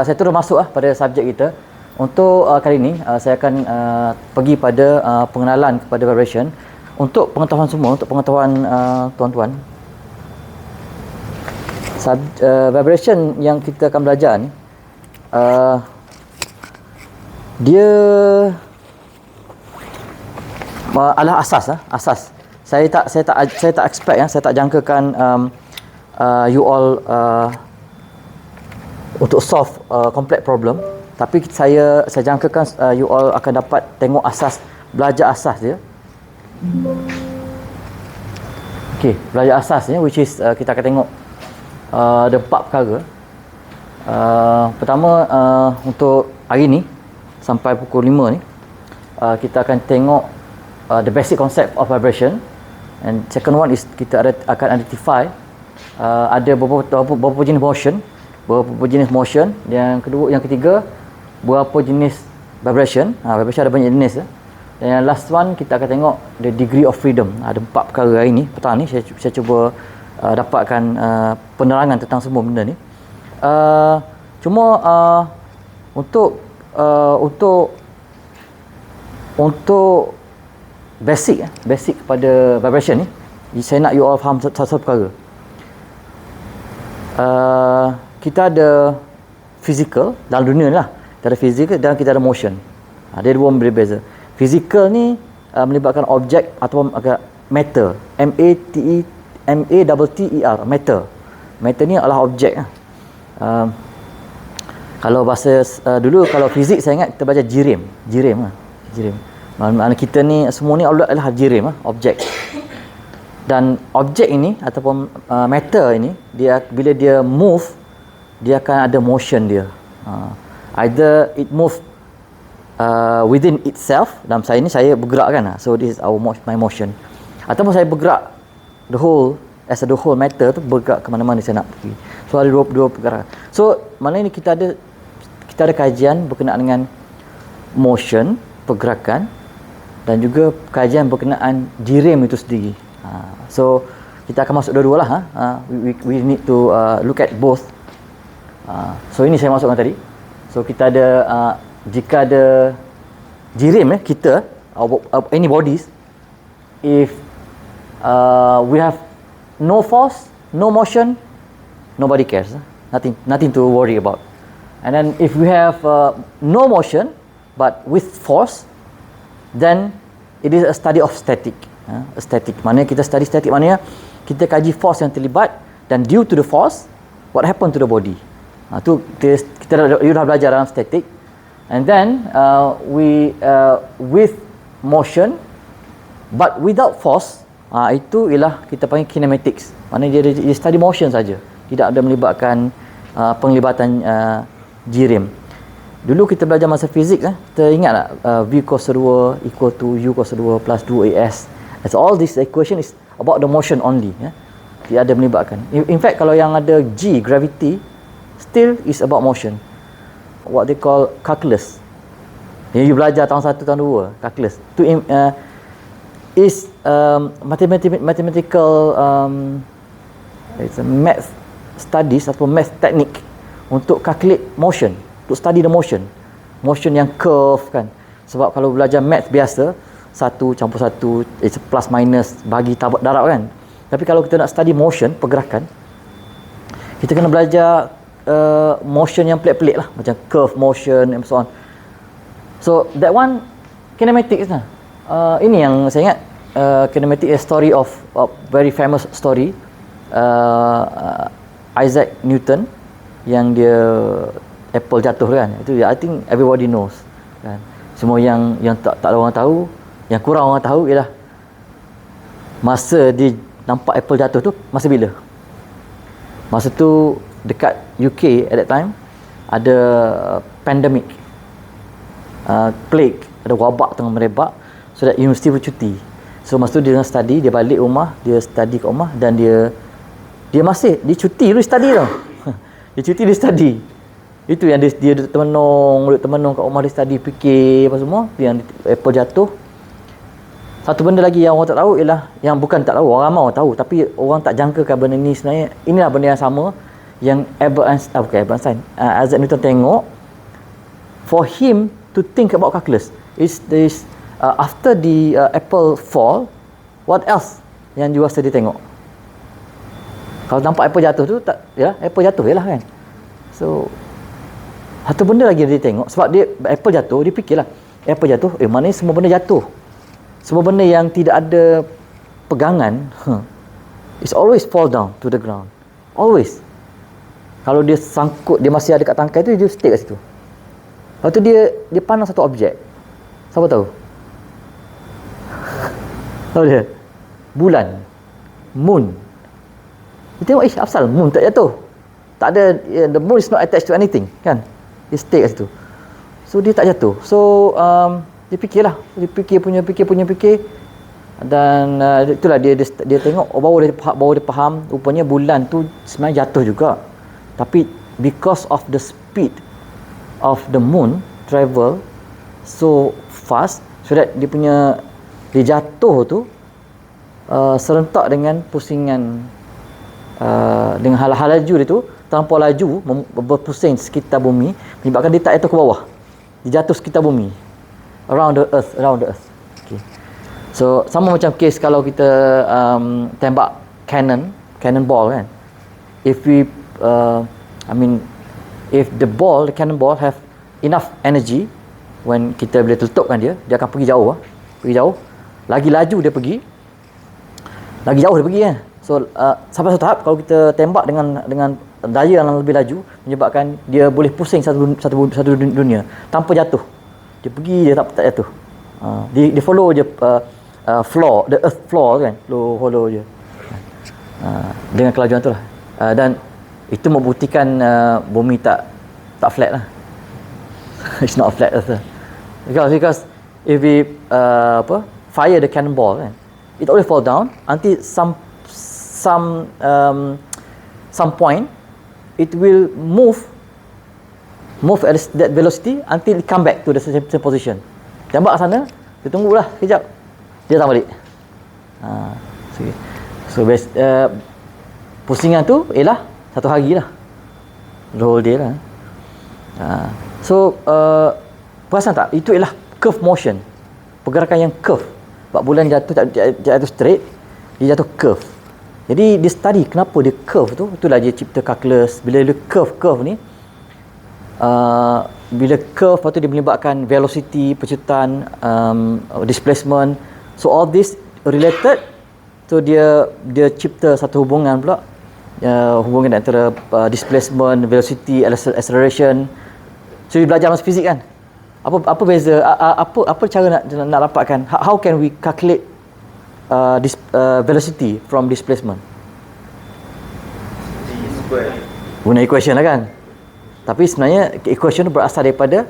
Saya terus masuk pada subjek kita. Untuk kali ini saya akan pergi pada pengenalan kepada vibration. Untuk pengetahuan semua, untuk pengetahuan tuan-tuan, vibration yang kita akan belajar ni dia adalah asas. Saya tak expect saya tak jangkakan you all untuk solve complex problem, tapi saya jangkakan you all akan dapat tengok asas, belajar asas dia. Okey, belajar asas ni, which is kita akan tengok ada 4 perkara. Pertama, untuk hari ni sampai pukul 5 ni kita akan tengok the basic concept of vibration, and second one is kita akan identify ada beberapa jenis motion, yang ketiga berapa jenis vibration. Vibration ada banyak jenis. Dan yang last one kita akan tengok the degree of freedom. Ada 4 perkara hari ni. Petang ni saya cuba dapatkan penerangan tentang semua benda ni. Cuma untuk basic kepada vibration ni, saya nak you all faham satu perkara. Kita ada physical dalam dunia ni lah. Kita ada physical dan kita ada motion. Dia dua berbeza. Physical ni melibatkan objek ataupun matter. M-A-T-T-E-R, matter. Matter ni adalah objek. Kalau bahasa dulu, kalau fizik saya ingat kita belajar jirim. Maksudnya kita ni semua ni adalah jirim, objek. Dan objek ini ataupun matter ini, dia bila dia move, dia akan ada motion dia. Either it move within itself, dalam saya ni saya bergerak kan, so this is my motion, ataupun saya bergerak the whole matter tu bergerak ke mana-mana saya nak pergi. So ada dua perkara. So mana ni kita ada kajian berkenaan dengan motion, pergerakan, dan juga kajian berkenaan jirim itu sendiri. So kita akan masuk dua-dua lah. We need to look at both. So ini saya masukkan tadi. So kita ada jika ada jirim kita, any bodies, if we have no force, no motion, nobody cares. Nothing to worry about. And then if we have no motion but with force, then it is a study of static. Static maknanya kita study static, maknanya kita kaji force yang terlibat, dan due to the force what happened to the body. Tu kita dah belajar dalam static. And then we with motion but without force, itu ialah kita panggil kinematics. Maknanya dia study motion saja, tidak ada melibatkan penglibatan jirim. Dulu kita belajar masa fizik, kita ingat tak V kuasa 2 equal to U kuasa 2 plus 2AS. So all this equation is about the motion only, tidak ada melibatkan. In fact, kalau yang ada G, gravity, still is about motion. What they call calculus. Yang you belajar tahun 1, tahun 2, calculus. Itu is mathematical it's a math studies atau math technique untuk calculate motion, untuk study the motion yang curve kan. Sebab kalau belajar math biasa, 1 campur 1 it's plus minus, bagi darab kan. Tapi kalau kita nak study motion, pergerakan, kita kena belajar motion yang pelik-pelik lah, macam curve motion and so on. So that one kinematics lah. Ini yang saya ingat, kinematic is story of very famous story, Isaac Newton, yang dia apple jatuh kan. Itu I think everybody knows kan. Semua yang tak ada orang tahu, yang kurang orang tahu ialah masa dia nampak apple jatuh tu masa bila. Masa tu dekat UK at that time ada pandemic, plague, ada wabak tengah merebak, so that universiti bercuti. So masa tu dia study, dia balik rumah, dia study kat rumah, dan dia cuti dulu study tau. Dia cuti, dia study. Itu yang dia duduk termenung kat rumah, dia study, fikir apa semua. Yang apple jatuh. Satu benda lagi yang orang tak tahu ialah, yang bukan tak tahu, orang ramai orang tahu, tapi orang tak jangkakan benda ni sebenarnya inilah benda yang sama yang Albert Einstein, Isaac Newton tengok, for him to think about calculus is this, after the apple fall, what else yang dia rasa dia tengok? Kalau nampak apple jatuh tu, tak, ya, apple jatuh je lah kan. So satu benda lagi dia tengok, sebab dia apple jatuh, dia fikirlah apple jatuh, maknanya semua benda jatuh, semua benda yang tidak ada pegangan, it's always fall down to the ground, always. Kalau dia sangkut, dia masih ada kat tangkai tu, dia stay kat situ. Lepas tu dia pandang satu objek, siapa tahu? Tahu dia? Bulan, moon. Dia tengok, asal moon tak jatuh, tak ada, the moon is not attached to anything kan, dia stay kat situ. So dia tak jatuh. So dia fikirlah, dia fikir, dan itulah dia tengok, baru dia faham rupanya bulan tu sebenarnya jatuh juga, tapi because of the speed of the moon travel so fast, so that dia jatuh tu serentak dengan pusingan, dengan hal laju dia tu terlampau laju, berpusing sekitar bumi, menyebabkan dia tak jatuh ke bawah, dia jatuh sekitar bumi, around the earth. Okay. So sama macam case kalau kita tembak cannon ball kan, if we if the cannon ball have enough energy, when kita boleh letupkan dia akan pergi jauh, lagi laju dia pergi, lagi jauh dia pergi kan. So sampai satu tahap kalau kita tembak dengan daya yang lebih laju, menyebabkan dia boleh pusing satu dunia tanpa jatuh. Dia pergi, dia tak jatuh. Dia follow je floor, the earth floor kan, follow je dengan kelajuan tu lah. Dan itu membuktikan bumi tak flat lah. It's not a flat earth lah. Because if we fire the cannonball kan, it always fall down until some point it will move at that velocity until it come back to the same position. Tembak sana, dia tunggulah sekejap, dia datang balik. So pusingan tu ialah satu hari lah, the whole day lah. So perasan tak, itu ialah curve motion, pergerakan yang curve. Sebab bulan jatuh tak jatuh straight, dia jatuh curve. Jadi dia study kenapa dia curve tu, itulah dia cipta calculus. Bila dia curve ni, bila curve, lepas tu dia melibatkan velocity, pecutan, displacement. So all this related. So dia cipta satu hubungan pula, hubungan antara displacement, velocity, acceleration. So dia belajar masuk fizik kan. Apa beza, apa cara nak dapatkan, how can we calculate velocity from displacement? Guna equation lah kan. Tapi sebenarnya equation tu berasal daripada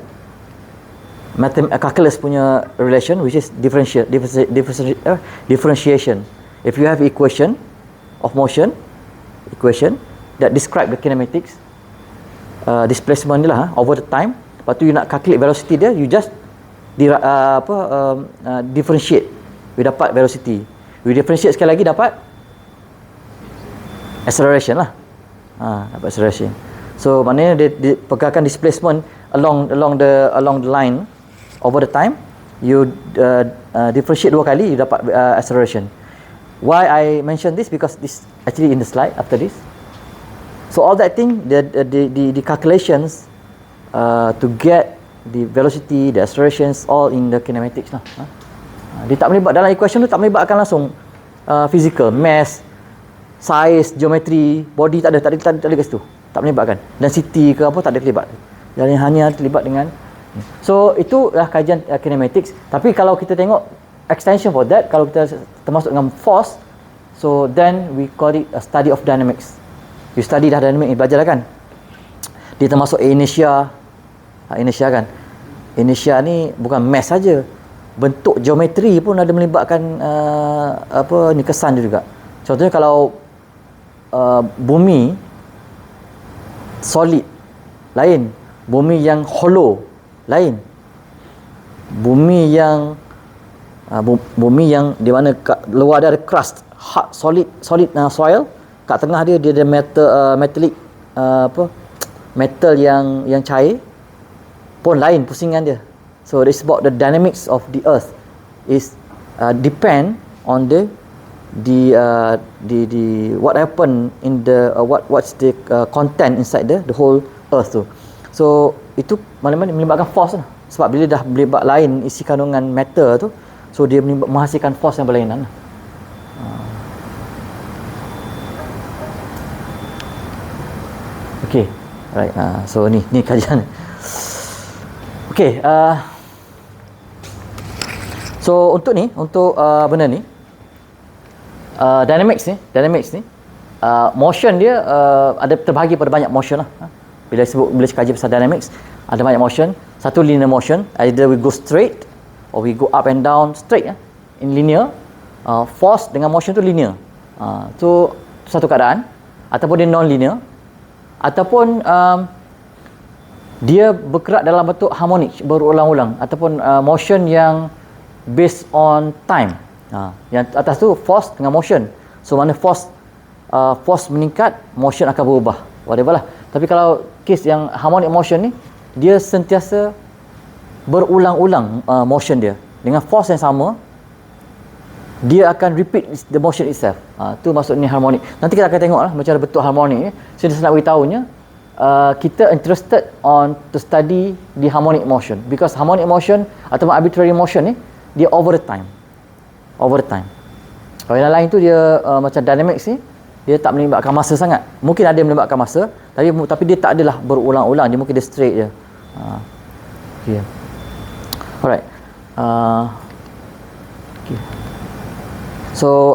calculus punya relation, which is differentiation. If you have equation of motion, equation that describe the kinematics, displacement ni lah over the time, lepas tu you nak calculate velocity dia, you just differentiate, you dapat velocity, you differentiate sekali lagi dapat acceleration lah. Dapat acceleration. So maknanya dia pergerakan displacement along the line over the time, you differentiate dua kali, you dapat acceleration. Why I mention this? Because this actually in the slide after this. So all that thing, the calculations to get the velocity, the accelerations, all in the kinematics lah. Dia tak melibat dalam equation tu, tak melibatkan langsung physical, mass, size, geometry, body, tak ada kat situ. Tak melibatkan. Density ke apa, tak ada terlibat. Jadi hanya terlibat dengan. So itulah kajian kinematics. Tapi kalau kita tengok extension for that, kalau kita termasuk dengan force, so then we call it a study of dynamics. You study dah dynamics, belajar dah kan. Dia termasuk inertia kan. Inertia ni bukan mass saja, bentuk geometri pun ada melibatkan kesan dia juga. Contohnya kalau bumi solid lain, bumi yang hollow lain, bumi yang di mana luar dia ada crust, hard solid soil, kat tengah dia ada metallic metal yang cair pun lain pusingan dia. So it's about the dynamics of the earth is depend on the what happen in the what's the content inside the whole earth tu. So itu mana-mana melibatkan force lah. Sebab bila dah melibat lain isi kandungan metal tu, so dia menghasilkan force yang berlainan lah. Okay, right. So ni kajian. Okay, so untuk benda ni, dynamics ni, motion dia ada terbahagi pada banyak motion lah. Bila kaji pasal dynamics, ada banyak motion. Satu linear motion, either we go straight or we go up and down straight in linear. Force dengan motion tu linear. Tu satu keadaan. Ataupun dia non-linear. Ataupun dia bergerak dalam bentuk harmonik berulang-ulang, ataupun motion yang based on time. Yang atas tu force dengan motion. So mana force meningkat, motion akan berubah, whatever lah. Tapi kalau case yang harmonic motion ni, dia sentiasa berulang-ulang motion dia dengan force yang sama, dia akan repeat the motion itself. Tu maksudnya harmonic. Nanti kita akan tengok lah macam mana bentuk harmonic ni. So dia nak beritahunya, kita interested on to study the harmonic motion, because harmonic motion atau arbitrary motion ni dia over time. Kalau yang lain tu dia macam dynamics ni, dia tak melibatkan masa sangat. Mungkin ada yang melibatkan masa, tapi dia tak adalah berulang-ulang, dia mungkin dia straight je. Okay. Alright. Okay. So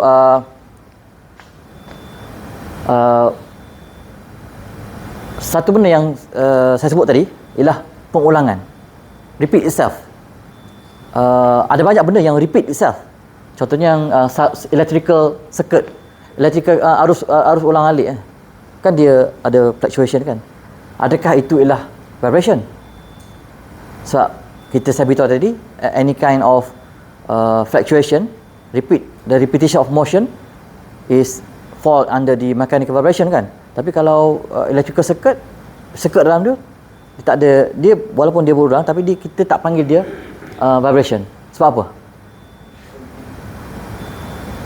satu benda yang saya sebut tadi ialah pengulangan, repeat itself. Ada banyak benda yang repeat itself. Contohnya yang electrical circuit, arus ulang alik kan dia ada fluctuation kan. Adakah itu ialah vibration? Sebab saya beritahu tadi, any kind of fluctuation, the repetition of motion is fall under the mechanical vibration kan. Tapi kalau electrical circuit dalam dia tak ada, dia walaupun dia berulang, tapi kita tak panggil dia vibration. Sebab apa?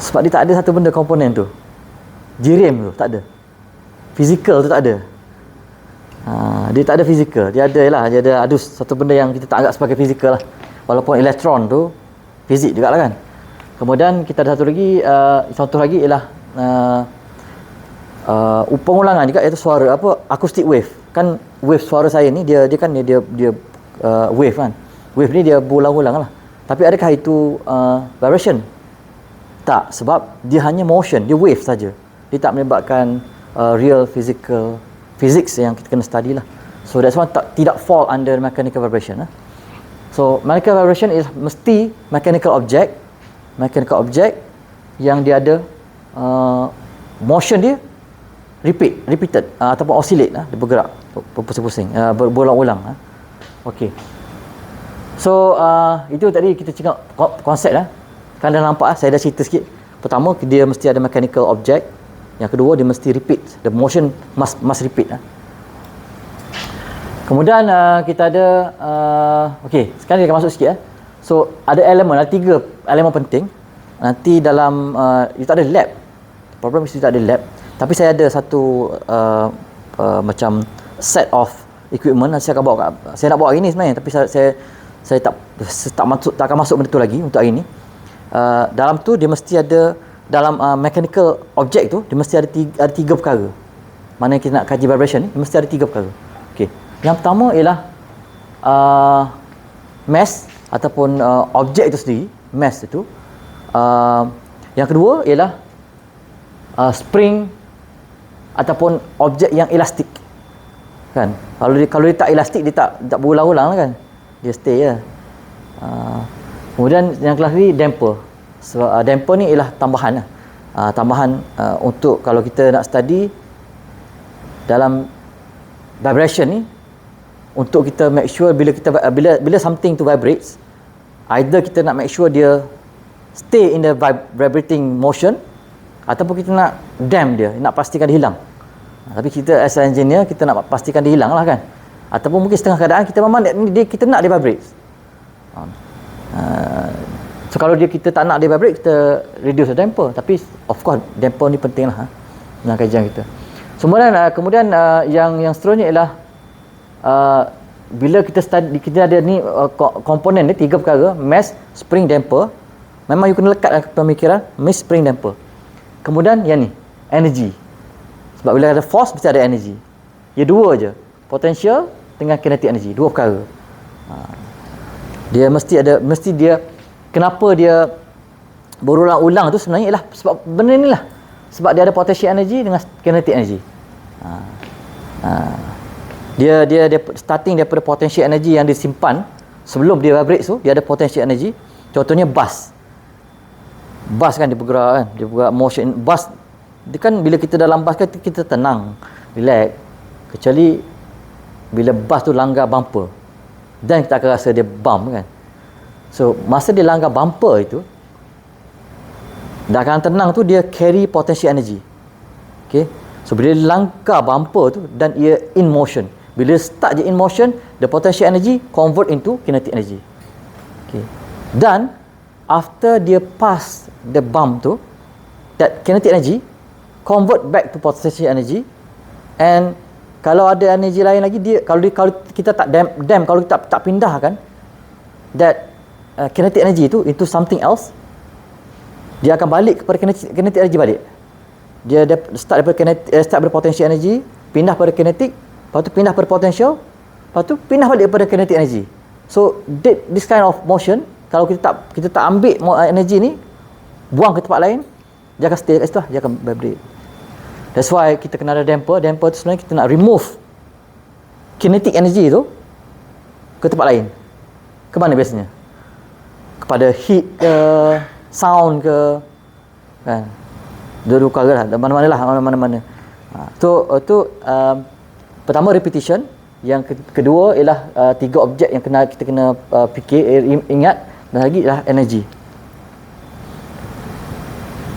Sebab dia tak ada satu benda komponen tu. Jirim tu tak ada. Fizikal tu tak ada. Dia tak ada fizikal. Dia ada satu benda yang kita tak anggap sebagai fizikal lah. Walaupun elektron tu fizik juga lah kan. Kemudian kita ada satu lagi, contoh lagi ialah pengulangan juga, iaitu suara acoustic wave. Kan wave suara saya ni dia wave kan. Wave ni dia berulang-ulang lah. Tapi adakah itu vibration? Tak, sebab dia hanya motion, dia wave saja. Dia tak melibatkan real physics yang kita kena study lah. So that's why tidak fall under mechanical vibration. So mechanical vibration is mesti mechanical object yang dia ada motion dia repeated ataupun oscillate, dia bergerak, berpusing-pusing, berulang-ulang. Okey. So itu tadi kita cakap konsep lah. Kan dah nampak saya dah cerita sikit. Pertama, dia mesti ada mechanical object. Yang kedua, dia mesti repeat. The motion must repeat. Kemudian kita ada okey, sekarang kita masuk sikit. So ada ada 3 elemen penting. Nanti dalam itu tak ada lab. Problem mesti tak ada lab. Tapi saya ada satu macam set of equipment yang saya akan bawa. Saya nak bawa hari ni sebenarnya, tapi saya tak akan masuk benda tu lagi untuk hari ni. Dalam tu dia mesti ada, dalam mechanical object tu dia mesti ada 3 perkara. Mana kita nak kaji vibration ni, dia mesti ada 3 perkara. Okey. Yang pertama ialah mass ataupun objek itu sendiri, mass itu. Yang kedua ialah spring ataupun objek yang elastik. Kan? Kalau dia tak elastik, dia tak berulang-ulang lah kan. Dia stay je. Kemudian yang terakhir damper. So, damper ni ialah tambahan lah. Tambahan untuk kalau kita nak study dalam vibration ni, untuk kita make sure bila something to vibrates, either kita nak make sure dia stay in the vibrating motion, ataupun kita nak damp dia, nak pastikan dia hilang. Tapi kita as an engineer, kita nak pastikan dia hilang lah kan. Ataupun mungkin setengah keadaan kita memang kita nak dia vibrate. So kalau kita tak nak dia vibrate, kita reduce the damper. Tapi of course damper ni penting lah dalam kajian kita. Kemudian yang seterusnya ialah bila kita ada ni komponen ni 3 perkara, mass, spring, damper. Memang you kena lekat dalam pemikiran mass, spring, damper. Kemudian yang ni energy. Sebab bila ada force mesti ada energy. Dia dua je, potential dengan kinetic energy, dua perkara. Dia mesti dia kenapa dia berulang-ulang tu sebenarnya ialah sebab benda ni lah. Sebab dia ada potential energy dengan kinetic energy. Dia starting daripada potential energy yang disimpan sebelum dia vibrate tu, dia ada potential energy. Contohnya bus kan dia bergerak motion. Bus dia kan bila kita dalam bus kan kita tenang, relax, kecuali bila bus tu langgar bumper, dan kita akan rasa dia bump kan. So masa dia langgar bumper itu, dalam tenang tu dia carry potential energy. Okay, so bila dia langgar bumper tu dan ia in motion, bila start je in motion, the potential energy convert into kinetic energy. Okay, dan after dia pass the bump tu, that kinetic energy convert back to potential energy. And kalau ada energy lain lagi, kalau kita tak dam, kalau kita tak pindahkan that kinetic energy itu into something else, dia akan balik kepada kinetic energy balik. Dia start daripada potential energy, pindah pada kinetic, lepas tu pindah pada potential, lepas tu pindah balik kepada kinetic energy. So this kind of motion, kalau kita tak ambil energy ni, buang ke tempat lain, dia akan stay kat situ lah, dia akan vibrate. That's why kita kena ada damper. Damper tu sebenarnya kita nak remove kinetic energy tu ke tempat lain. Ke mana biasanya? Kepada heat ke, sound ke, kan? Dua-dua perkara lah, mana-mana. Pertama repetition, yang kedua ialah 3 objek yang kita kena ingat, dan lagi ialah energy.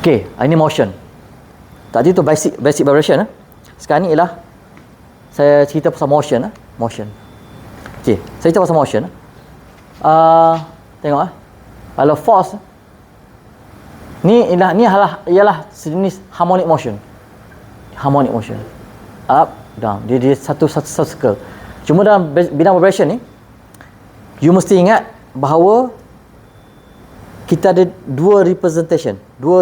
Okay, ini motion. Tadi tu basic vibration. Sekarang ni ialah saya cerita pasal motion. Motion. Okay, saya cerita pasal motion. Tengok kalau force ni ialah sejenis harmonic motion. Harmonic motion. Up, down. Dia satu circle. Cuma dalam bidang vibration ni, you mesti ingat bahawa kita ada dua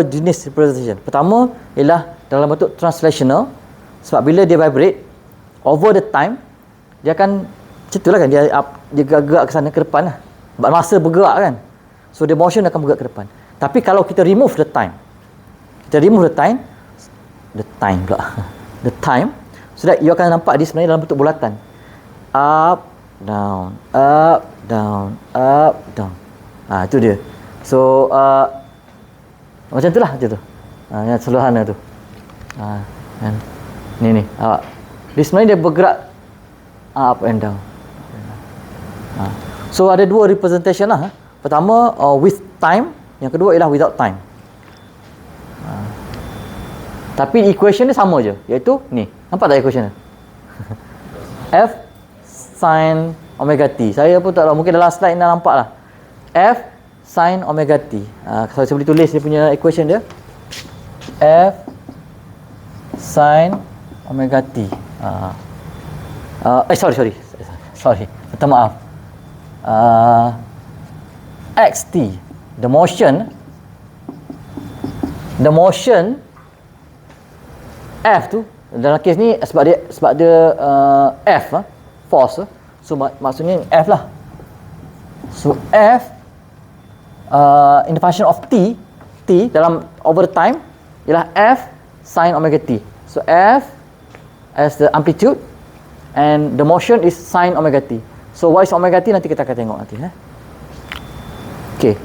jenis representation. Pertama ialah dalam bentuk translational, sebab bila dia vibrate over the time, dia akan macam itulah kan, dia gerak ke sana ke depan lah. Sebab masa bergerak kan, so the motion akan bergerak ke depan. Tapi kalau kita remove the time so that you akan nampak dia sebenarnya dalam bentuk bulatan. Up, down, up, down, up, down. Itu dia. So macam itulah, macam tu. Yang sederhana tu. Ni. Dia sebenarnya dia bergerak up and down. So ada dua representation lah. Pertama with time, yang kedua ialah without time. Tapi equation dia sama je, iaitu ni. Nampak tak equation dia? F sin omega t. Saya pun tak tahu, mungkin dalam slide ni dah nampak lah. F sin omega t. Kalau saya boleh tulis dia punya equation dia. F sin omega t. Sorry. Minta maaf. Xt. The motion F tu dalam kes ni sebab dia F force. So maksudnya F lah. So F in the function of t dalam over time ialah F sin omega t. So F as the amplitude and the motion is sin omega t. So what is omega t nanti kita akan tengok nanti. Okay.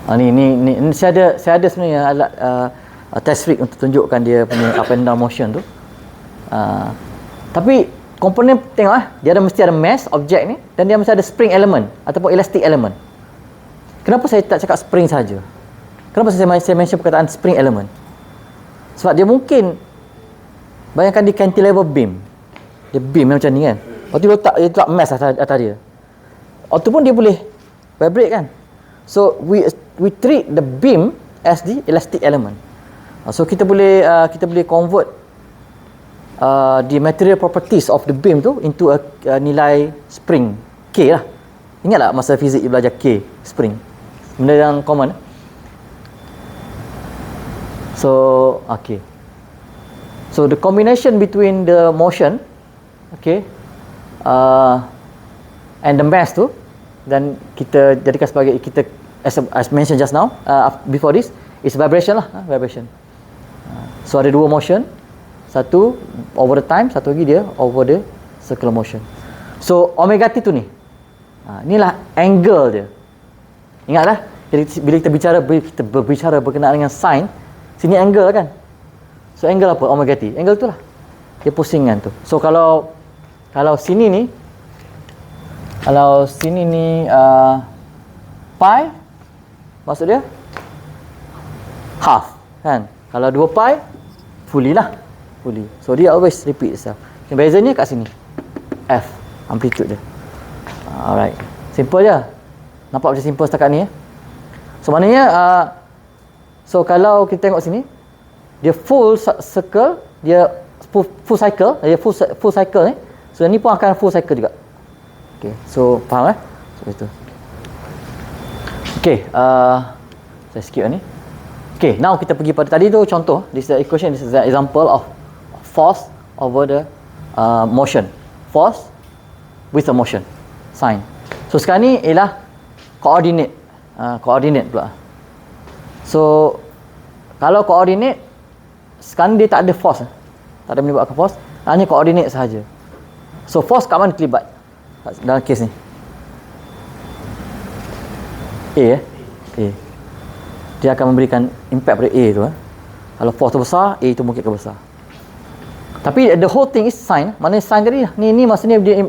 Ni saya ada sebenarnya alat test rig untuk tunjukkan dia punya up and down motion tu. Tapi komponen tengok dia mesti ada mass objek ni, dan dia mesti ada spring element ataupun elastic element. Kenapa saya tak cakap spring saja? Kenapa saya mention perkataan spring element? Sebab dia mungkin, bayangkan di cantilever beam. Dia beam macam ni kan. Lepas tu dia letak mass atas dia. Waktu pun dia boleh vibrate kan. So we treat the beam as the elastic element. So kita boleh convert the material properties of the beam tu into a nilai spring K lah. Ingat tak masa fizik you belajar K, spring? Benda yang common. So, okay. So, the combination between the motion, okay, and the mass tu, dan kita jadikan sebagai, kita, as mentioned just now, before this, is vibration lah, vibration. So, ada dua motion, satu over the time, satu lagi dia over the circular motion. So, omega T tu ni, inilah angle dia. Ingatlah, bila kita berbicara berkenaan dengan sin, sini angle lah kan. So angle apa? Omega T. Angle tu lah. Dia pusingan tu. So kalau sini ni, pi, maksud dia half kan. Kalau 2 pi, fully lah. Fully. So dia always repeat itself. Yang bezanya kat sini. F, amplitude dia. Alright. Simple je. Nampak macam simple setakat ni. So maknanya, so kalau kita tengok sini, dia full circle, dia full cycle, dia full cycle ni. So ni pun akan full cycle juga. Okay, so faham So itu. Okay, saya skip ni. Okay, now kita pergi pada tadi tu contoh. This is the equation, this is the example of force over the motion. Force with a motion, sign. So sekarang ni ialah coordinate. Coordinate pula. So kalau coordinate, sekarang dia tak ada force, tak ada melibatkan force, hanya coordinate sahaja. So force kat mana terlibat dalam kes ni? A. Dia akan memberikan impact pada A tu. Kalau force tu besar, A tu mungkin akan besar. Tapi the whole thing is sign. Maknanya sign tadi lah. Ni maksudnya dia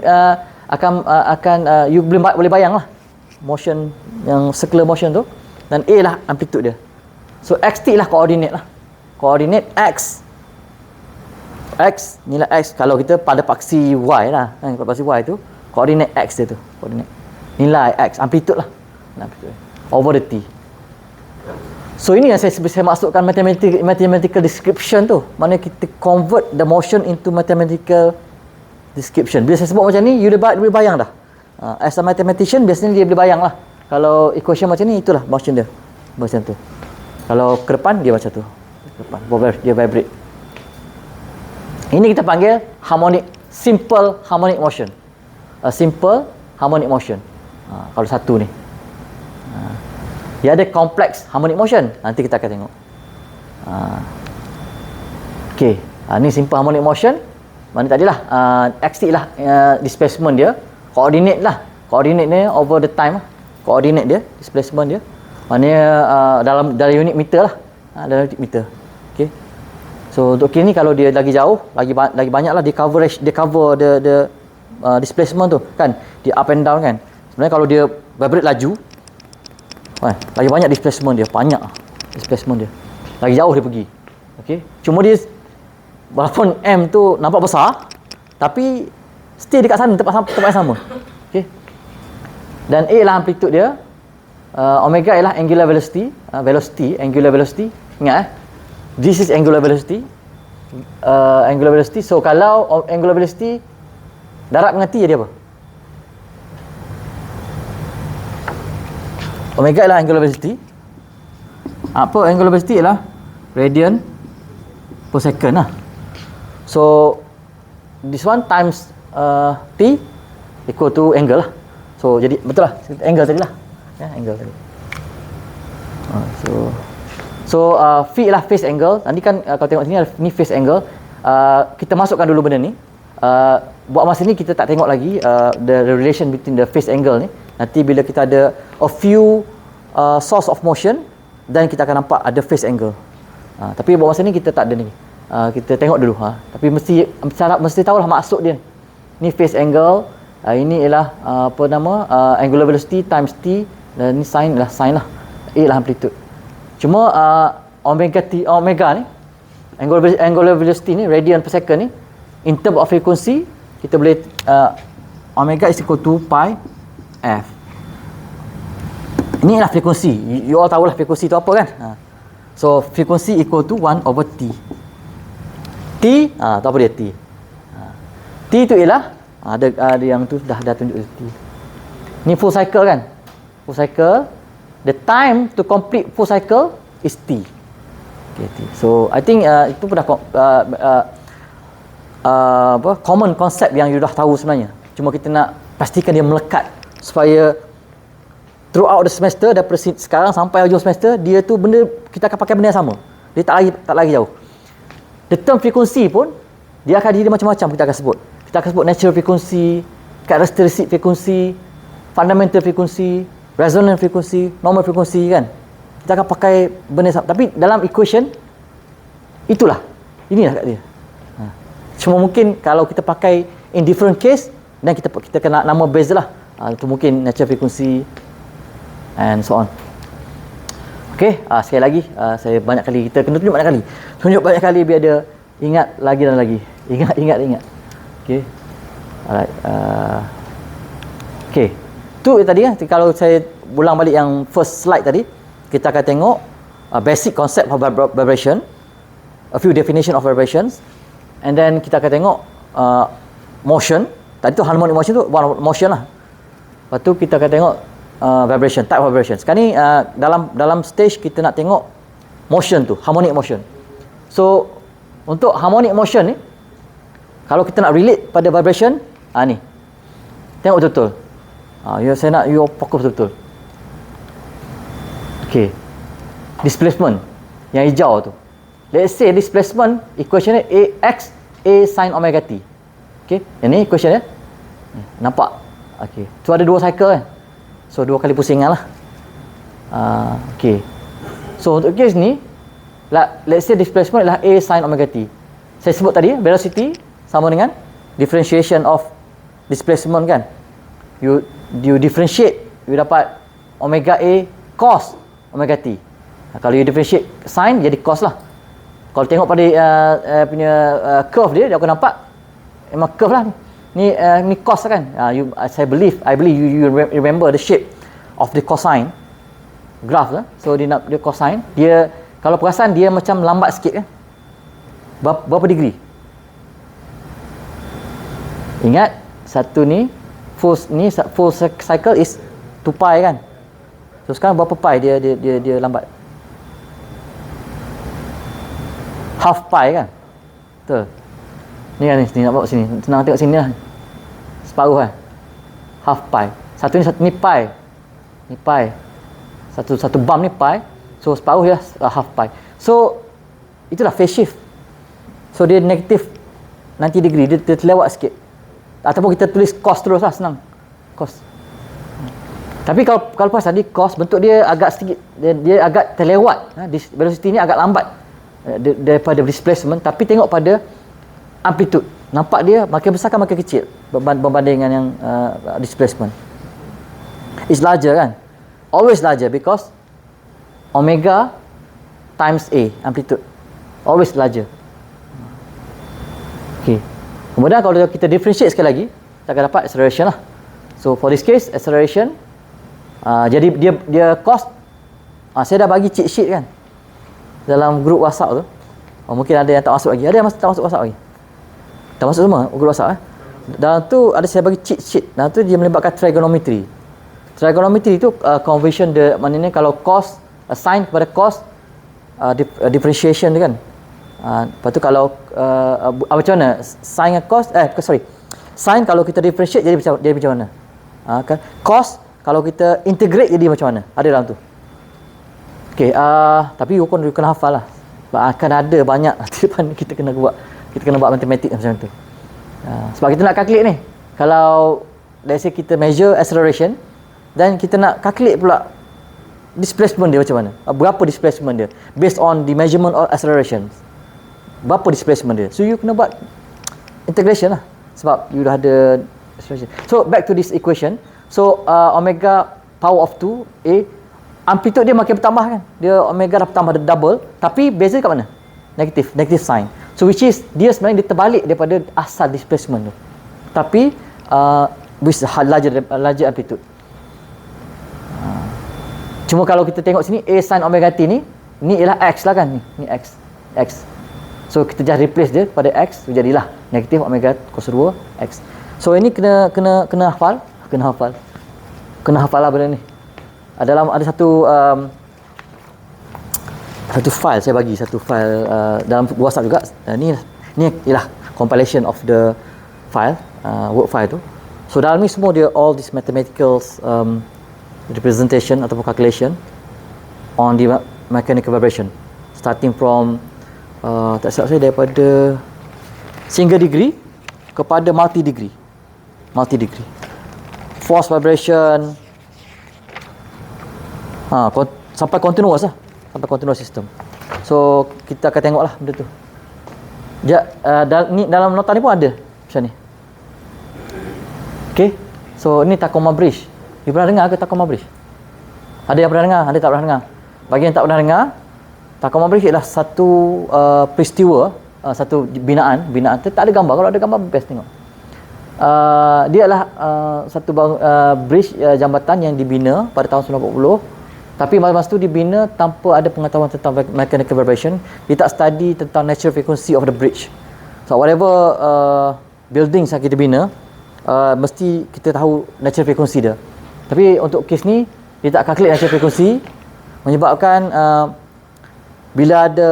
akan you boleh bayang lah motion yang circular motion tu, dan A lah amplitude dia. So xt lah coordinate lah. Coordinate x, nilai x kalau kita pada paksi y lah kan, pada paksi y tu coordinate x dia tu, coordinate nilai x, amplitude lah, amplitude over the t. So ini yang saya masukkan mathematical description tu. Mana kita convert the motion into mathematical description. Bila saya sebut macam ni, you boleh bayang dah. As a mathematician biasanya dia boleh bayang lah. Kalau equation macam ni, itulah motion dia macam tu. Kalau ke depan dia macam tu, ke depan dia vibrate. Ini kita panggil simple harmonic motion. A simple harmonic motion. Kalau satu ni. Dia ada complex harmonic motion. Nanti kita akan tengok. Okey. Ni simple harmonic motion. Mana tadilah xt lah displacement dia. Coordinate lah. Coordinate dia over the time lah. Coordinate dia, displacement dia. Maknanya dalam unit meter lah. Dalam unit meter. Okey. So untuk ni kalau dia lagi jauh, lagi banyaklah dia cover the displacement tu kan. Dia up and down kan. Sebenarnya kalau dia vibrate laju, lagi banyak displacement dia, banyak displacement dia. Lagi jauh dia pergi. Okey. Cuma dia walaupun M tu nampak besar, tapi stay dekat sana, tempat yang sama. Okey. Dan A lah amplitude dia. Omega ialah angular velocity, angular velocity. Ingat this is angular velocity. Angular velocity. So kalau angular velocity darat dengan T dia apa? Omega ialah angular velocity. Apa angular velocity ialah radian per second lah. So this one times T equal to angle lah. So jadi betul lah angle tadi lah. Ya, angle tadi. So phi lah phase angle. Nanti kan kalau tengok sini ni phase angle. Kita masukkan dulu benda ni. Buat masa ni kita tak tengok lagi the relation between the phase angle ni. Nanti bila kita ada a few source of motion, dan kita akan nampak ada phase angle. Tapi buat masa ni kita tak ada ni. Kita tengok dulu. Tapi mesti tahulah maksud dia. Ni phase angle. Ini ialah angular velocity times t, dan ni sin lah. A lah amplitude. Cuma omega ni, angular velocity ni, radian per second ni, in term of frequency, kita boleh omega is equal to pi f. Inilah frekuensi. You all tahulah frekuensi tu apa kan? So frekuensi equal to 1 over t. T, tahu apa dia T? T tu ialah ada yang tu dah tunjuk T. Ni full cycle kan? Full cycle. The time to complete full cycle is T. Okay, T. So I think itu pun dah common concept yang you dah tahu sebenarnya. Cuma kita nak pastikan dia melekat supaya throughout the semester daripada sekarang sampai hujung semester dia tu benda kita akan pakai benda yang sama. Dia tak lagi jauh. The term frekuensi pun dia akan jadi macam-macam kita akan sebut. Kita akan sebut natural frequency, characteristic frequency, fundamental frequency, resonant frequency, normal frequency kan. Kita akan pakai benda sama. Tapi dalam equation inilah kat dia. Cuma mungkin kalau kita pakai in different case dan kita kena nama base lah. Itu mungkin natural frequency and so on. Okey, sekali lagi saya banyak kali kita kena tunjuk banyak kali. Tunjuk banyak kali biar dia ingat lagi dan lagi. Ingat. Okey. Alright. Okey. Tu tadi kan kalau saya ulang balik yang first slide tadi, kita akan tengok basic concept of vibration, a few definition of vibrations, and then kita akan tengok motion. Tadi tu harmonic motion tu one motion lah. Lepas tu kita akan tengok vibration, type of vibration. Sekarang ni dalam stage kita nak tengok motion tu, harmonic motion. So untuk harmonic motion ni, kalau kita nak relate pada vibration, ni tengok betul-betul. Saya nak you fokus betul-betul. Okay, displacement yang hijau tu. Let's say displacement equation dia ax a sin omega t. Okay, yang ni equation dia. Nampak? Okay, tu ada 2 cycle kan. So 2 kali pusingan lah. Okay. So untuk case ni, let's say displacement adalah a sin omega t. Saya sebut tadi velocity sama dengan differentiation of displacement kan. You differentiate, you dapat omega a cos omega t. Kalau you differentiate sin jadi cos lah. Kalau tengok pada curve dia akan nampak memang curve lah ni. Ni cos kan. I believe you remember the shape of the cosine graph lah. So dia cosine, dia kalau perasan dia macam lambat sikit kan. Berapa degree? Ingat satu ni full cycle is 2 pi kan. So sekarang berapa pi dia lambat? Half pi kan. Betul. Ni kan ni nak bawa sini. Senang tengok sini lah. Separuh kan. Half pi. Satu ni pi. Ni pi. Satu bump ni pi. So separuh dia half pi. So itulah phase shift. So dia negatif 90 degree. Dia terlewat sikit. Ataupun kita tulis cos terus lah, senang. Cos. Tapi kalau pas tadi cos bentuk dia agak sedikit, dia agak terlewat. Velocity ni agak lambat daripada displacement, tapi tengok pada amplitude. Nampak dia makin besar kan makin kecil berbanding dengan yang displacement. It's larger kan? Always larger because omega times A amplitude. Always larger. Okay. Kemudian kalau kita differentiate sekali lagi, kita akan dapat acceleration lah. So for this case acceleration, jadi dia cos. Saya dah bagi cheat sheet kan dalam grup WhatsApp tu. Mungkin ada yang tak masuk lagi. Ada yang tak masuk WhatsApp lagi? Tak masuk semua grup WhatsApp Dalam tu ada saya bagi cheat sheet. Dalam tu dia melibatkan trigonometry. Trigonometry tu conversion dia, maknanya kalau cos sin kepada cos, differentiation dia kan. Lepas tu kalau macam mana sin dengan cos, sin kalau kita differentiate jadi macam mana, kan? Cos kalau kita integrate jadi macam mana, ada dalam tu. Okey, tapi you kena hafal lah. Akan ada banyak nanti depan kita kena buat matematik macam tu. Sebab kita nak calculate ni, kalau let's say kita measure acceleration dan kita nak calculate pula displacement dia macam mana, berapa displacement dia based on the measurement of acceleration, berapa displacement dia. So you kena buat integration lah sebab you dah ada acceleration. So back to this equation. So omega power of 2 A amplitude dia makin bertambah kan. Dia omega dah bertambah double, tapi beza kat mana? Negative sign. So which is dia sebenarnya dia terbalik daripada asal displacement tu. Tapi with larger amplitude. Cuma kalau kita tengok sini A sin omega t ni ialah X lah kan, ni X. So kita just replace dia pada X, so jadilah negatif omega cos 2 X. So ini kena hafal lah benda ni. Ada satu file saya bagi, satu file dalam WhatsApp juga. Ni ialah compilation of the file, work file tu. So dalam ni semua dia all this mathematical representation ataupun calculation on the mechanical vibration, starting from tak silap saya daripada single degree kepada multi degree force vibration sampai continuous lah, sampai continuous system. So kita akan tengoklah benda tu. Dia ni dalam nota ni pun ada macam ni. Okay, so ni Tacoma Bridge. You pernah dengar ke Tacoma Bridge? Ada yang pernah dengar, ada tak pernah dengar? Bagi yang tak pernah dengar, Tacoma Bridge ialah satu peristiwa, satu binaan tak ada gambar. Kalau ada gambar best tengok. Dia adalah satu bridge, jambatan yang dibina pada tahun 1940. Tapi masa tu dibina tanpa ada pengetahuan tentang mechanical vibration. Dia tak study tentang natural frequency of the bridge. So whatever buildings yang kita bina, mesti kita tahu natural frequency dia. Tapi untuk kes ni dia tak calculate natural frequency, menyebabkan bila ada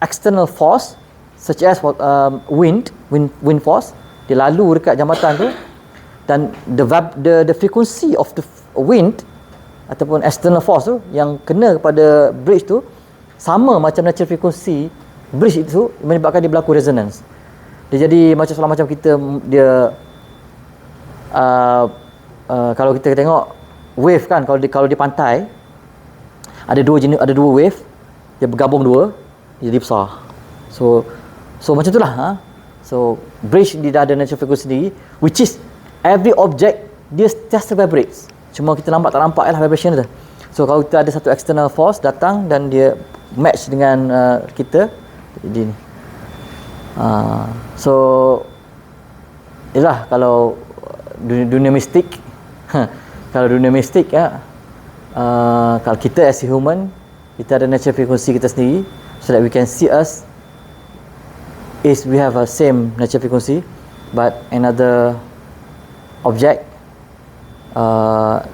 external force such as wind force, dia lalu dekat jambatan tu, dan the frequency of the wind ataupun external force tu yang kena kepada bridge tu sama macam natural frequency bridge itu, menyebabkan dia berlaku resonance. Dia jadi macam soalan macam kita, dia kalau kita tengok wave kan, kalau di pantai ada dua wave, dia bergabung dua, dia jadi besar. So macam itulah. So bridge dia dah ada natural frequency sendiri, which is every object dia just vibrates. Cuma kita nampak tak nampak lah vibration dia. So kalau kita ada satu external force datang dan dia match dengan kita, jadi ni. So ialah kalau dunia mistik kalau dunia mistik kalau kita as a human, kita ada natural frequency kita sendiri, so that we can see us is we have a same natural frequency, but another object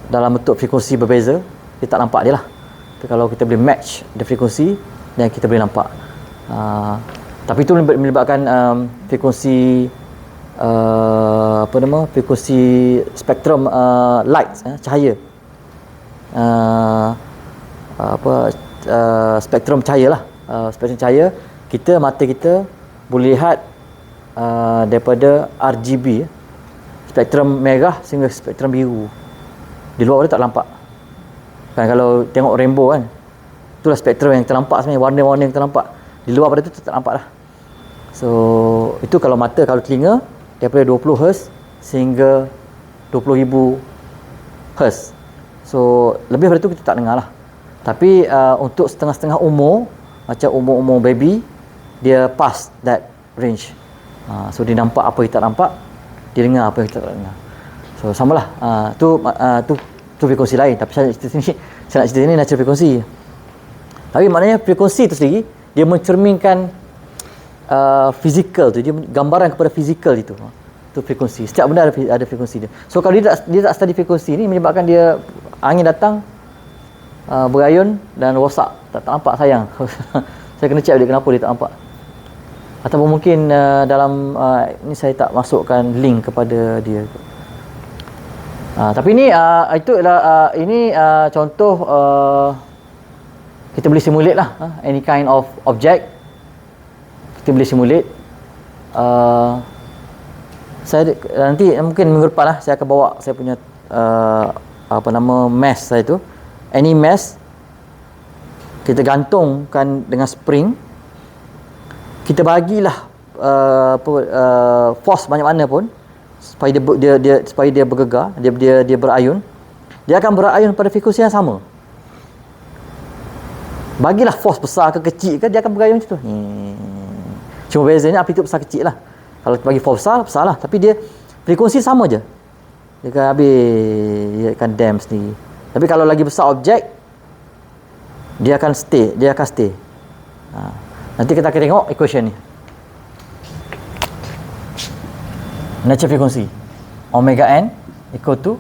dalam bentuk frekuensi berbeza, kita tak nampak dia lah. Kalau kita boleh match the frequency, dan kita boleh nampak. Tapi itu melibatkan frekuensi frekuensi spektrum light, cahaya, spektrum cahaya lah. Spektrum cahaya, mata kita boleh lihat daripada RGB, spektrum merah sehingga spektrum biru. Di luar dia tak nampak kan. Kalau tengok rainbow kan, itulah spektrum yang terlampak sebenarnya, warna-warna yang terlampak. Di luar pada tu tak nampak lah. So itu kalau mata. Kalau telinga, daripada 20 Hz sehingga 20,000 Hz. So lebih daripada tu kita tak dengar lah. Tapi untuk setengah-setengah umur, macam umur baby, dia pass that range. So dia nampak apa kita tak nampak, dia dengar apa yang kita tak dengar. So samalah. Tu frekuensi lain. Tapi saya nak cerita ni natural frekuensi. Tapi maknanya frekuensi tu sendiri dia mencerminkan fizikal tu, dia gambaran kepada fizikal itu. Tu frekuensi. Setiap benda ada frekuensi dia. So kalau dia tak study frekuensi ni, menyebabkan dia angin datang, berayun dan rosak. Tak nampak, sayang. Saya kena check dia kenapa dia tak nampak. Ataupun mungkin dalam ni saya tak masukkan link kepada dia. Tapi ni itu adalah ini contoh kita boleh simulate lah any kind of object. Kita boleh simulate. Saya nanti mungkin minggu depan lah saya akan bawa saya punya mesh saya tu. Any mesh kita gantungkan dengan spring. Kita bagilah force banyak mana pun supaya dia bergegar, dia berayun. Dia akan berayun pada frekuensi yang sama. Bagilah force besar ke kecil ke, dia akan bergayung macam tu. Cuma bezanya amplitude besar kecil lah. Kalau bagi force besar, besar lah. Tapi dia frekuensi sama je. Dia akan habis, dia akan dam sendiri. Tapi kalau lagi besar objek, dia akan stay. Nanti kita akan tengok equation ni. Natural frequency omega n equal to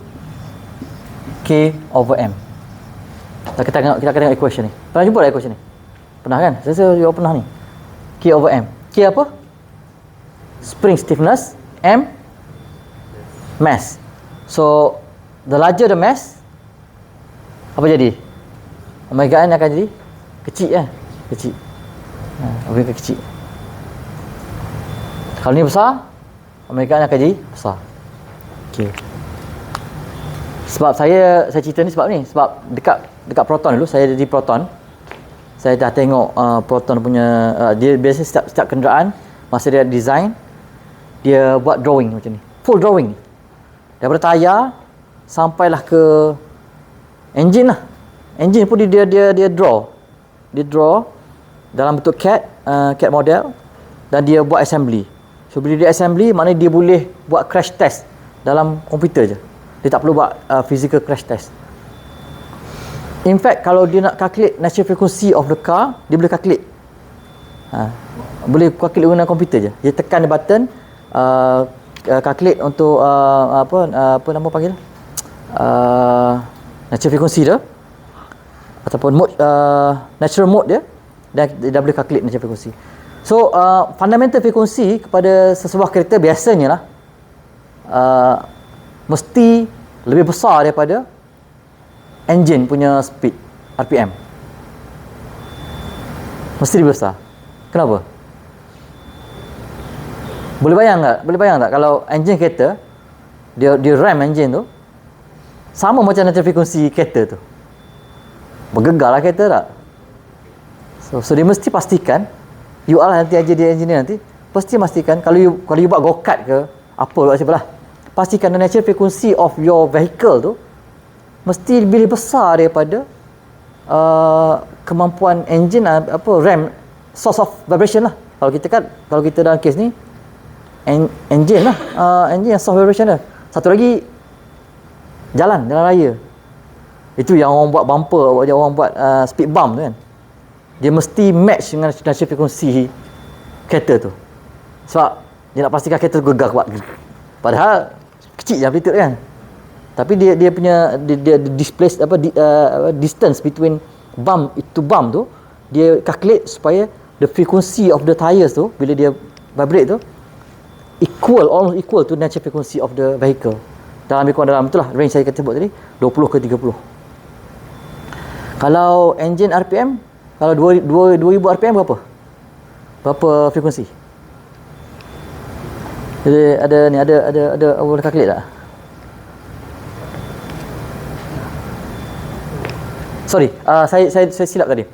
K over M. Kita akan tengok equation ni. Pernah jumpa tak equation ni? Pernah kan? Saya rasa you pernah ni. K over M. K apa? Spring stiffness. M mass. So the larger the mass, apa jadi? Omega n akan jadi kecil kan? Kecil. Omega kecil. Kalau ni besar, omega n akan jadi besar. Okey. Sebab saya cerita ni sebab dekat proton dulu, saya di proton. Saya dah tengok proton punya dia biasa setiap kenderaan masa dia design, dia buat drawing macam ni. Full drawing. Daripada tayar sampailah ke engine lah. Engine pun dia draw. Dia draw dalam bentuk CAD model, dan dia buat assembly. So bila dia assembly, maknanya dia boleh buat crash test dalam komputer je. Dia tak perlu buat physical crash test. In fact, kalau dia nak calculate natural frequency of the car, dia boleh calculate. Boleh calculate guna komputer je. Dia tekan the button, calculate untuk apa nama panggil? Natural frequency dia, ataupun mode, natural mode dia, dan dia dah boleh calculate natural frequency. So fundamental frequency kepada sesebuah kereta biasanya lah mesti lebih besar daripada engine punya speed RPM. Mesti lebih besar. Kenapa? Boleh bayang tak kalau engine kereta dia ram engine tu sama macam natural frequency kereta tu, bergegar lah kereta tak? So dia mesti pastikan, you lah nanti engineer nanti, pasti pastikan kalau you buat go-kart ke apa buat siapa lah, pastikan the natural frequency of your vehicle tu mesti lebih besar daripada kemampuan engine, ram, source of vibration lah. Kalau kita dalam kes ni engine lah, engine yang source vibration lah. Satu lagi jalan raya. Itu yang orang buat bumper, orang buat speed bump tu kan, dia mesti match dengan natural frequency kereta tu. Sebab dia nak pastikan kereta tu gegar kuat. Padahal kecil je amplitude kan. Tapi dia punya dia displace distance between bump to bump tu, dia calculate supaya the frequency of the tires tu bila dia vibrate tu almost equal to natural frequency of the vehicle. Dalam itulah range saya kata sebut tadi, 20 ke 30. Kalau engine RPM, kalau 2000 RPM berapa frekuensi? Jadi ada boleh calculate tak? Sorry, saya silap tadi.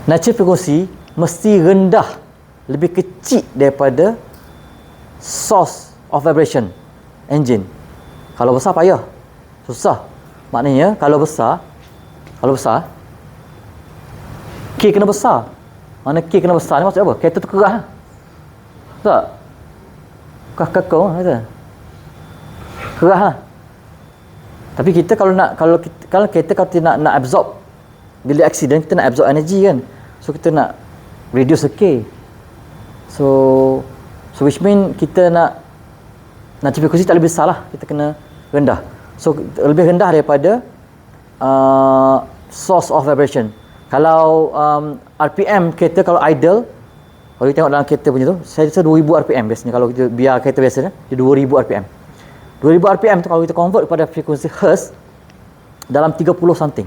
Natural frequency mesti rendah, lebih kecil daripada source of vibration engine. Kalau besar payah, susah. Maknanya kalau besar K kena besar. Mana K kena besar ni maksud apa? Kereta tu keras. Tak? Kakau kata. Keras lah. Tapi kita kalau kereta kalau nak absorb, bila accident kita nak absorb energy kan. So kita nak reduce the K. So which mean kita nak natural frequency tak lebih besar lah, kita kena rendah. So lebih rendah daripada source of vibration. Kalau RPM kereta kalau idle, kalau kita tengok dalam kereta punya tu, saya rasa 2000 RPM biasanya. Kalau kita biar kereta biasanya dia 2000 RPM. 2000 RPM tu kalau kita convert kepada frekuensi hertz, dalam 30 something,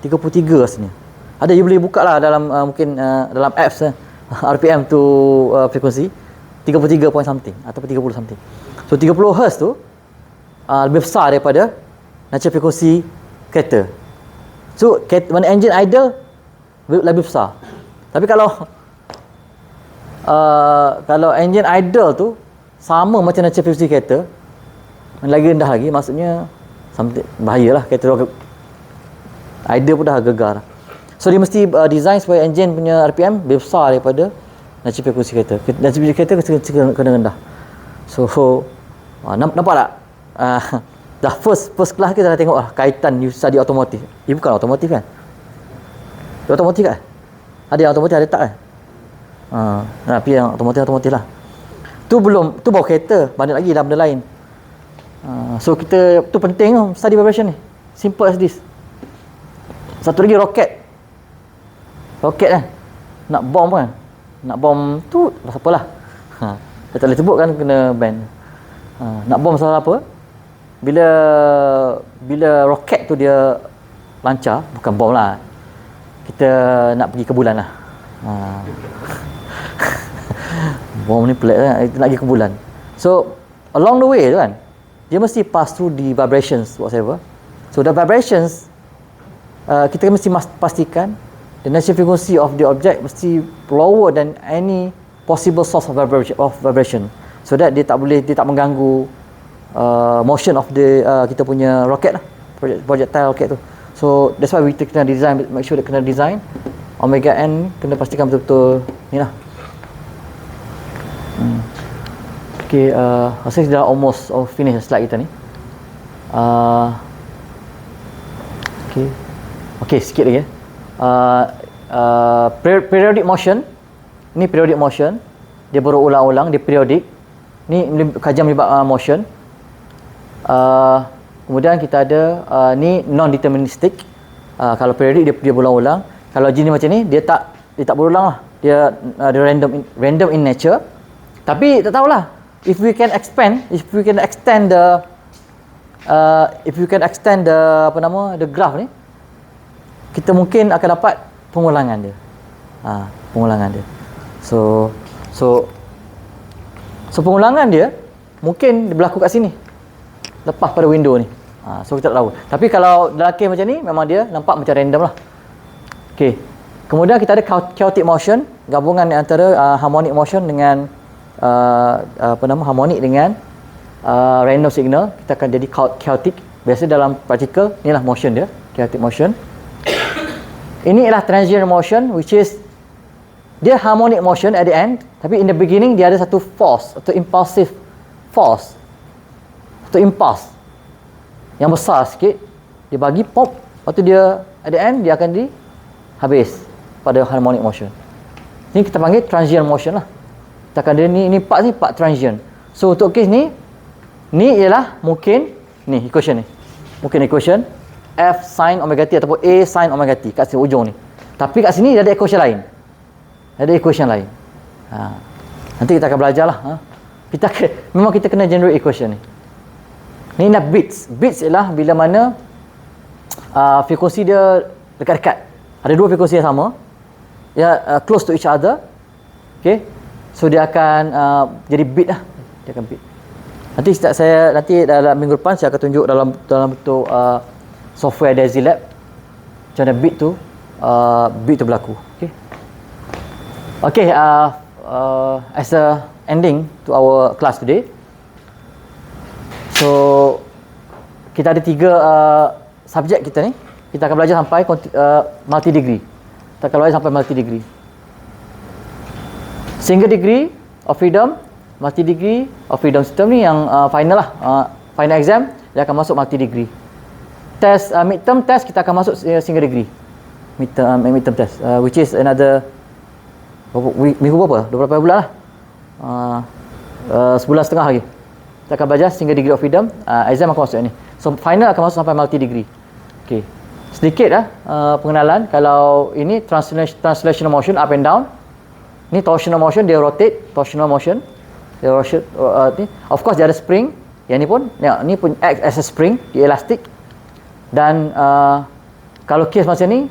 33 rasanya. Ada, you boleh buka lah dalam mungkin dalam apps RPM tu frekuensi 33 point something ataupun 30 something. So 30 hertz tu lebih besar daripada natural frequency kereta. So when engine idle lebih besar. Tapi kalau engine idle tu sama macam natural frequency kereta, lagi rendah lagi, maksudnya bahayalah kereta Idea pun dah gegar. So dia mesti design supaya engine punya RPM lebih besar daripada naci frekuensi kereta. Naci frekuensi kereta kena rendah. So nampak tak? Dah first class kita dah tengok kaitan you study otomotif. Ia bukan otomotif kan? Otomotif kan? Ada yang otomotif, ada tak kan? Tapi yang otomotif lah. Tu baru kereta, banyak lagi dalam benda lain. So kita tu penting tu study vibration ni. Simple as this. Satu lagi roket kan. Nak bom kan. Nak bom tu apalah. Saya tak boleh sebut kan, kena ban. Nak bom salah apa? Bila roket tu dia lancar, bukan bom lah. Kita nak pergi ke bulan lah. Bom ni pelik kan, kita nak pergi ke bulan. So along the way tu kan, dia mesti pass through the vibrations whatever. So the vibrations kita mesti pastikan the natural frequency of the object mesti lower than any possible source of vibration, so that dia tak mengganggu motion of the kita punya rocket lah, projectile rocket tu. So that's why we kena design, make sure that kena design omega n, kena pastikan betul-betul ni lah. Okay, rasa dah almost finish slide kita ni. Okay, sikit lagi. Periodic motion. Ni periodic motion. Dia berulang-ulang, dia periodic. Ni kajian melibat motion. Kemudian kita ada ni non-deterministic. Kalau periodic dia berulang-ulang. Kalau jenis macam ni dia tak berulang lah. Dia random in nature. Tapi tak tahulah. If we can extend the the graph ni, kita mungkin akan dapat pengulangan dia. Pengulangan dia. So pengulangan dia mungkin berlaku kat sini. Lepas pada window ni. So kita tak tahu. Tapi kalau dalam kes macam ni memang dia nampak macam random lah. Okey. Kemudian kita ada chaotic motion, gabungan antara harmonic motion dengan harmonic dengan random signal. Kita akan jadi chaotic. Biasa dalam particle inilah motion dia, chaotic motion. Ini ialah transient motion, which is dia harmonic motion at the end, tapi in the beginning dia ada satu force atau impulsive force atau impulse yang besar sikit, dia bagi pop, lepas tu dia at the end dia akan habis pada harmonic motion. Ini kita panggil transient motion lah. Kita akan ada ni part transient. So untuk kes ni ialah mungkin ni equation ni. Mungkin equation F sin omega t ataupun A sin omega t kat sini ujung ni. Tapi kat sini dia ada equation lain. Ada equation lain. Nanti kita akan belajar lah. Memang kita kena generate equation ni. Ni nak bits. Bits ialah bila mana frekuensi dia dekat-dekat. Ada dua frekuensi yang sama. Ya, close to each other. Okay. So dia akan jadi bit lah. Dia akan bit. Nanti dalam minggu depan saya akan tunjuk dalam bentuk software Daisy Lab macam mana bit tu berlaku. Okay, as a ending to our class today, so kita ada 3 subjek kita ni. Kita akan belajar sampai multi degree. Kita akan belajar sampai multi degree. Single degree of freedom, multi degree of freedom system ni yang final lah. Final exam dia akan masuk multi degree. Test midterm test kita akan masuk single degree. Midterm test which is another minggu berapa? 12 bulan lah. Sebulan setengah lagi. Kita akan belajar single degree of freedom. Exam akan masuk ni. So final akan masuk sampai multi degree. Okey. Sedikit lah pengenalan. Kalau ini translational motion up and down. Ni torsional motion, dia rotate. Torsional motion. Dia rotate. Of course dia ada spring. Yang ni pun, ni pun act as a spring. Dia elastic. Dan kalau case macam ni,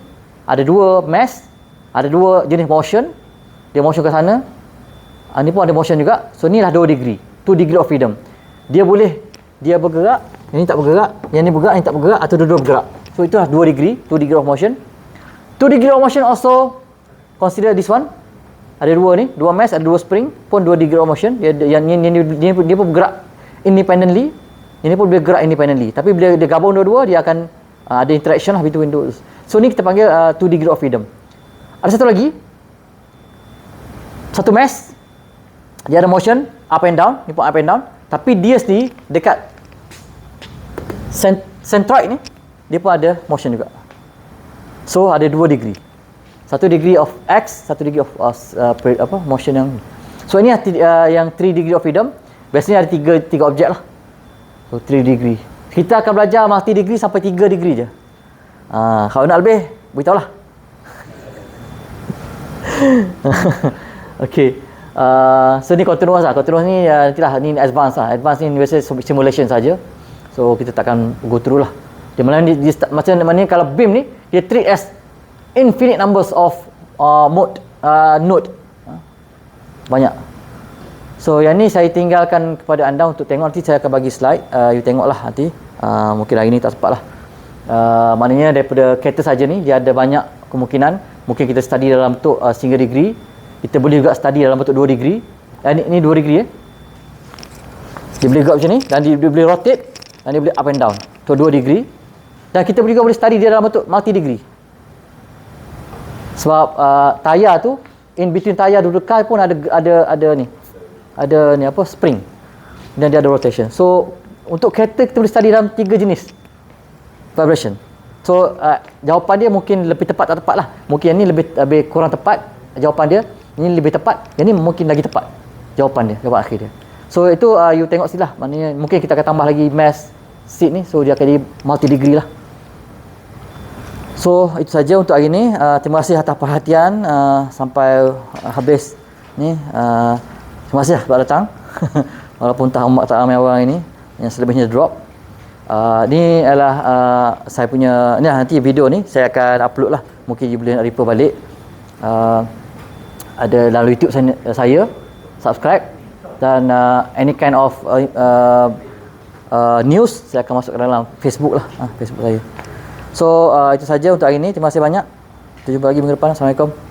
ada 2 mass, ada 2 jenis motion. Dia motion ke sana. Ni pun ada motion juga. So ni lah 2 degree. 2 degree of freedom. Dia bergerak, yang ni tak bergerak, yang ni bergerak, yang ni tak bergerak, atau dua-dua bergerak. So itulah 2 degree of motion. 2 degree of motion also consider this one. Ada 2 ni, 2 mass, ada 2 spring, pun 2 degree of motion. Dia pun bergerak independently. Ini pun bergerak independently. Tapi bila dia gabung dua-dua, dia akan ada interaction lah between those. So ni kita panggil 2 degree of freedom. Ada satu lagi, satu mesh, dia ada motion up and down, ni pun up and down, tapi dia sendiri dekat centroid ni dia pun ada motion juga. So ada 2 degree. 1 degree of X, 1 degree of motion yang. So ini yang 3 degree of freedom. Biasanya ada 3 objek lah. So 3 degree. Kita akan belajar multi degree sampai 3 degree je. Kalau nak lebih, beritahu lah. Okay. So ni continuous lah. Continuous ni nantilah, ni advance lah. Advance ni biasa simulation saja. So kita takkan go through lah. Di mana ni macam mana kalau beam ni dia treat as infinite numbers of node. Banyak. So yang ni saya tinggalkan kepada anda untuk tengok. Nanti saya akan bagi slide. You tengoklah nanti. Mungkin hari ni tak sempat lah. Maknanya daripada kereta saja ni dia ada banyak kemungkinan. Mungkin kita study dalam bentuk single degree. Kita boleh juga study dalam bentuk 2 degree. Ni 2 degree Dia boleh gerak macam ni dan dia boleh rotate dan dia boleh up and down. So 2 degree. Dan kita juga boleh study dia dalam bentuk multi degree. Sebab tayar tu, in between tayar dua car pun ada spring. Dan dia ada rotation. So untuk kereta kita boleh study dalam 3 jenis vibration. So jawapan dia mungkin lebih tepat tak tepat lah. Mungkin yang ni lebih kurang tepat jawapan dia. Ini lebih tepat. Yang ni mungkin lagi tepat jawapan dia, jawapan akhir dia. So itu you tengok silah. Maknanya mungkin kita akan tambah lagi mesh seat ni. So dia akan jadi multi degree lah. So itu saja untuk hari ni. Terima kasih atas perhatian sampai habis ni. Terima kasih sebab datang. Walaupun tak ramai orang ini, yang selebihnya drop. Ni adalah saya punya nanti video ni saya akan upload lah. Mungkin you boleh refer balik. Ada dalam YouTube saya subscribe dan any kind of news saya akan masuk ke dalam Facebook lah, Facebook saya. So itu saja untuk hari ini. Terima kasih banyak. Kita jumpa lagi minggu depan. Assalamualaikum.